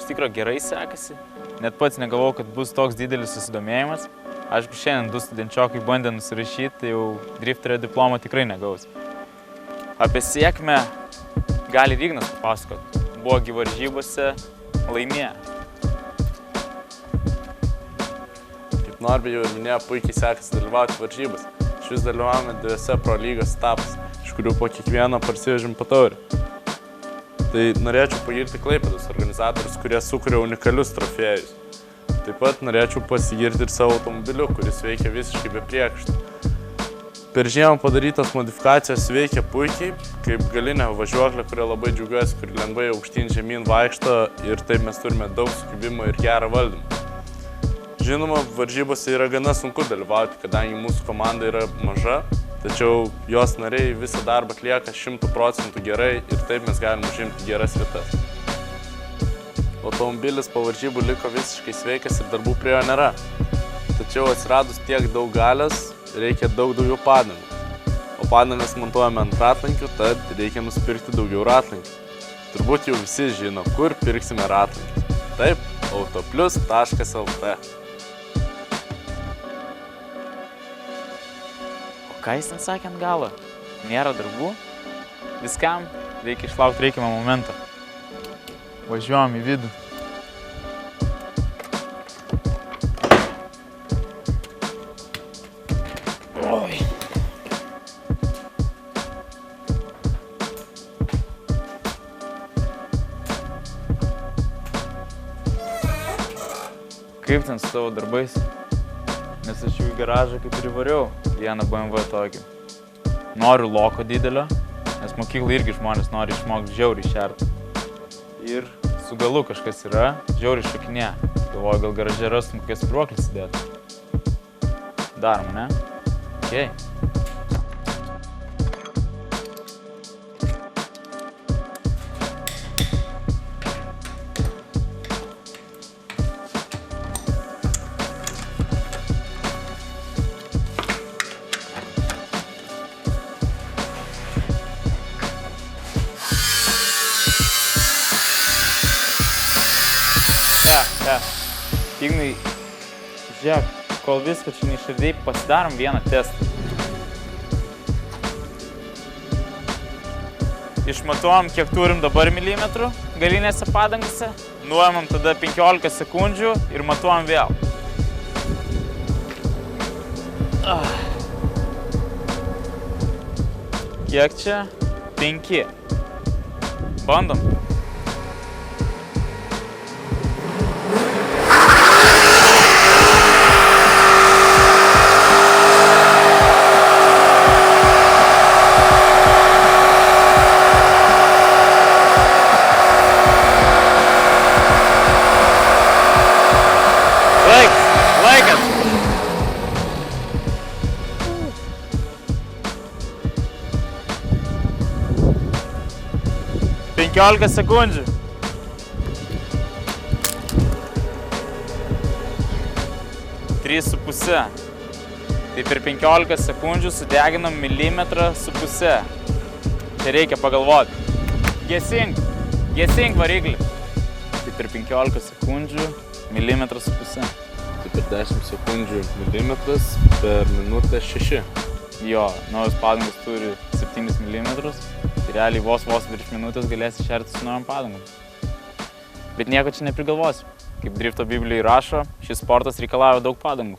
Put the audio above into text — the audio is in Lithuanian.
iš tikrųjų gerai sekasi. Net pats negalvojau, kad bus toks didelis susidomėjimas. Aišku, šiandien 2 studentčiokai bandė nusirašyti, tai jau drifterio diplomą tikrai negaus. Apie sėkmę gali ir Ignas papasakot. Buvo gi varžybose, laimėjo. Kaip Norbė jau ir minėjo, puikiai sekasi dalyvauti varžybas. Iš vis dalyvavome 2 pro lygos etapas, iš kurių po kiekvieno parsivežėm po taurę. Tai norėčiau pagirti Klaipėdos organizatorius, kurie sukuria unikalius trofėjus. Taip pat norėčiau pasigirti ir savo automobiliu, kuris veikia visiškai be priekaištų. Per žiemą padarytos modifikacijos veikia puikiai, kaip galinė važiuoklė, kuria labai džiaugiuosi, kuri lengvai aukštyn žemyn vaikšto ir taip mes turime daug sukibimo ir gerą valdymą. Žinoma, varžybose yra gana sunku dalyvauti, kadangi mūsų komanda yra maža, tačiau jos nariai visą darbą atlieka 100% gerai ir taip mes galime užimti geras vietas. Automobilis po varžybų liko visiškai sveikas ir darbų prie jo nėra. Tačiau atsiradus tiek daug galios, reikia daugiau padangų. O padangas montuojame ant ratlankių, tad reikia nusipirkti daugiau ratlankių. Turbūt jau visi žino, kur pirksime ratlankius. Taip, autoplius.lt. Ką jis ten sakė ant galo? Nėra darbų? Viskam reikia išlaukti reikiamą momentą. Važiuojam į vidų. Oi. Kaip ten su tavo darbais? Nes aš jau į garažą kaip ir įvariau vieną BMW tokį. Noriu loko didelio, nes mokyklai irgi žmonės nori išmokti žiauriai šerti. Ir su galu kažkas yra, žiauriai šokinė. Galvoju, gal garaže rastum kokias spyruoklis įdėti. Darom, ne? Okei. Ignai, žiūrėk, kol viską čia neišardėjai, pasidarom vieną testą. Išmatuojam, kiek turim dabar milimetrų galinėse padangose, nuėmam tada 15 sekundžių ir matuojam vėl. Kiek čia? 5. Bandom. Laikas! 15 sekundžių. 3,5. Tai per 15 sekundžių sudeginam 1,5 milimetrą. Čia reikia pagalvoti. Gesink variklį. Tai per 15 sekundžių 1,5 milimetrą. Tai per 10 sekundžių milimetras, per minutę 6. Jo, naujos padangos turi 7 milimetrus. Tai realiai vos virš minutės galėsi šerti su naujom padangom. Bet nieko čia neprigalvosiu. Kaip drifto Biblijai rašo, šis sportas reikalauja daug padangų.